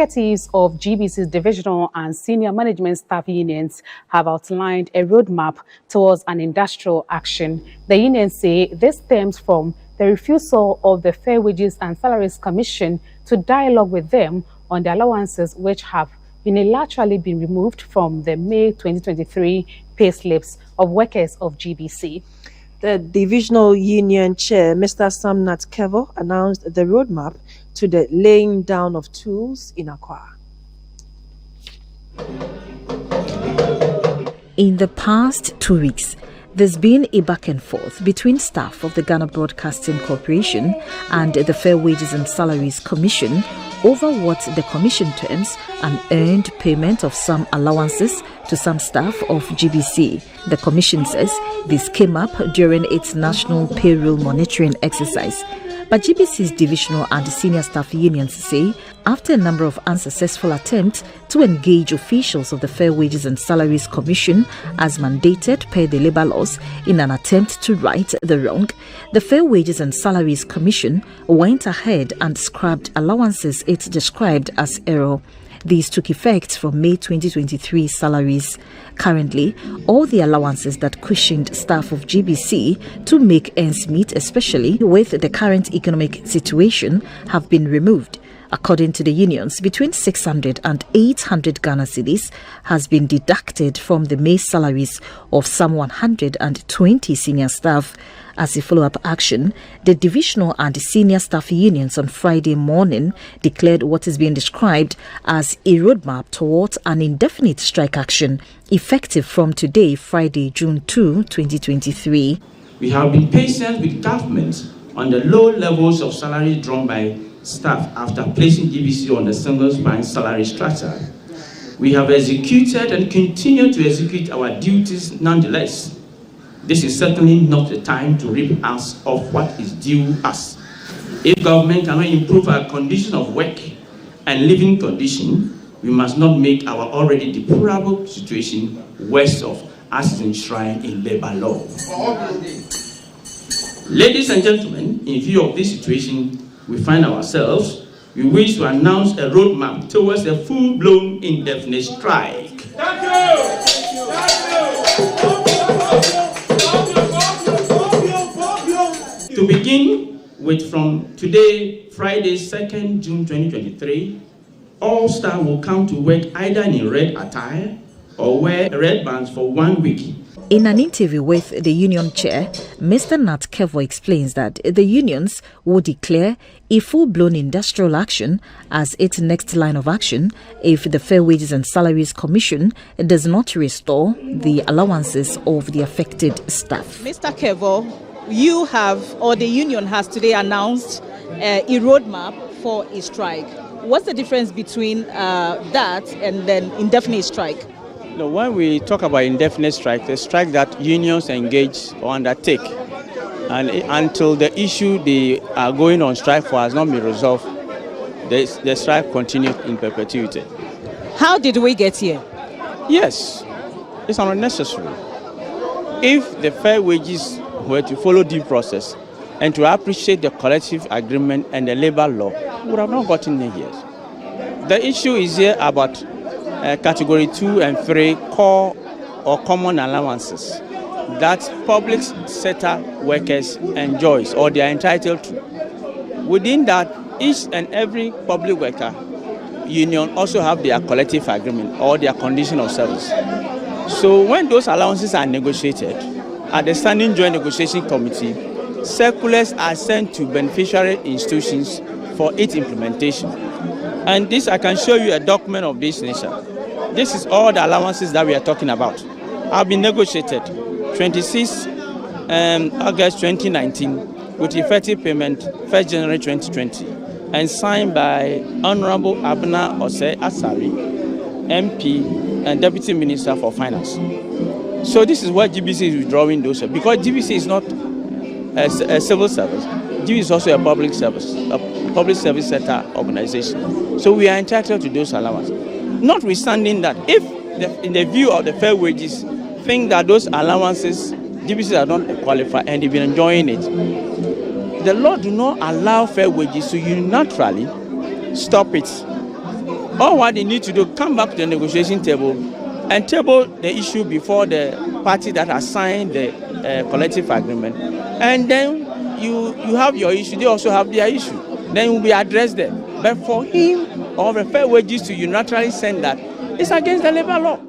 Executives of GBC's divisional and senior management staff unions have outlined a roadmap towards an industrial action. The unions say this stems from the refusal of the Fair Wages and Salaries Commission to dialogue with them on the allowances which have unilaterally been removed from the May 2023 pay slips of workers of GBC. The divisional union chair, Mr. Samnat Kevo, announced the roadmap to the laying down of tools in Accra. In the past 2 weeks, there's been a back and forth between staff of the Ghana Broadcasting Corporation and the Fair Wages and Salaries Commission over what the commission terms an earned payment of some allowances to some staff of GBC. The commission says this came up during its national payroll monitoring exercise. But GBC's divisional and senior staff unions say after a number of unsuccessful attempts to engage officials of the Fair Wages and Salaries Commission as mandated per the labour laws in an attempt to right the wrong, the Fair Wages and Salaries Commission went ahead and scrapped allowances it described as error. These took effect from May 2023 salaries. Currently, all the allowances that cushioned staff of GBC to make ends meet, especially with the current economic situation, have been removed. According to the unions, between 600 and 800 Ghana cedis has been deducted from the May salaries of some 120 senior staff. As a follow-up action, the divisional and senior staff unions on Friday morning declared what is being described as a roadmap towards an indefinite strike action, effective from today, Friday, June 2, 2023. We have been patient with government on the low levels of salaries drawn by staff after placing GBC on the single spine salary structure. We have executed and continue to execute our duties nonetheless. This is certainly not the time to rip us of what is due us. If government cannot improve our condition of work and living condition, we must not make our already deplorable situation worse off as enshrined in labor law. Ladies and gentlemen, in view of this situation we find ourselves, we wish to announce a roadmap towards a full-blown indefinite strike. Thank you. To begin with, from today, Friday, 2nd June 2023, all staff will come to work either in red attire or wear red bands for 1 week. In an interview with the union chair, Mr. Nat Kevo explains that the unions will declare a full-blown industrial action as its next line of action if the Fair Wages and Salaries Commission does not restore the allowances of the affected staff. Mr. Kevo, you have, or the union has today announced a roadmap for a strike. What's the difference between that and then indefinite strike? No, when we talk about indefinite strike, the strike that unions engage or undertake, and until the issue they are going on strike for has not been resolved, the strike continues in perpetuity. How did we get here? Yes, it's unnecessary. If the fair wages were to follow due process and to appreciate the collective agreement and the labor law, we would have not gotten here. The issue is here about category 2 and 3 core or common allowances that public sector workers enjoys or they are entitled to. Within that, each and every public worker union also have their collective agreement or their condition of service. So when those allowances are negotiated at the Standing Joint Negotiation Committee, circulars are sent to beneficiary institutions for its implementation. And this, I can show you a document of this nature. This is all the allowances that we are talking about. Have been negotiated 26 August 2019 with effective payment 1st January 2020 and signed by Honorable Abna Ose Asari, MP and Deputy Minister for Finance. So this is what GBC is withdrawing those, because GBC is not a civil service. GBC is also a public service sector organization. So we are entitled to those allowances. Notwithstanding that, if in the view of the fair wages think that those allowances GBC are not qualified and they've been enjoying it, the law do not allow fair wages to unilaterally stop it. All what they need to do, come back to the negotiation table and table the issue before the party that has signed the collective agreement. And then you have your issue, they also have their issue. Then it will be addressed there. But for him or the fair wages to unilaterally send that, it's against the labor law.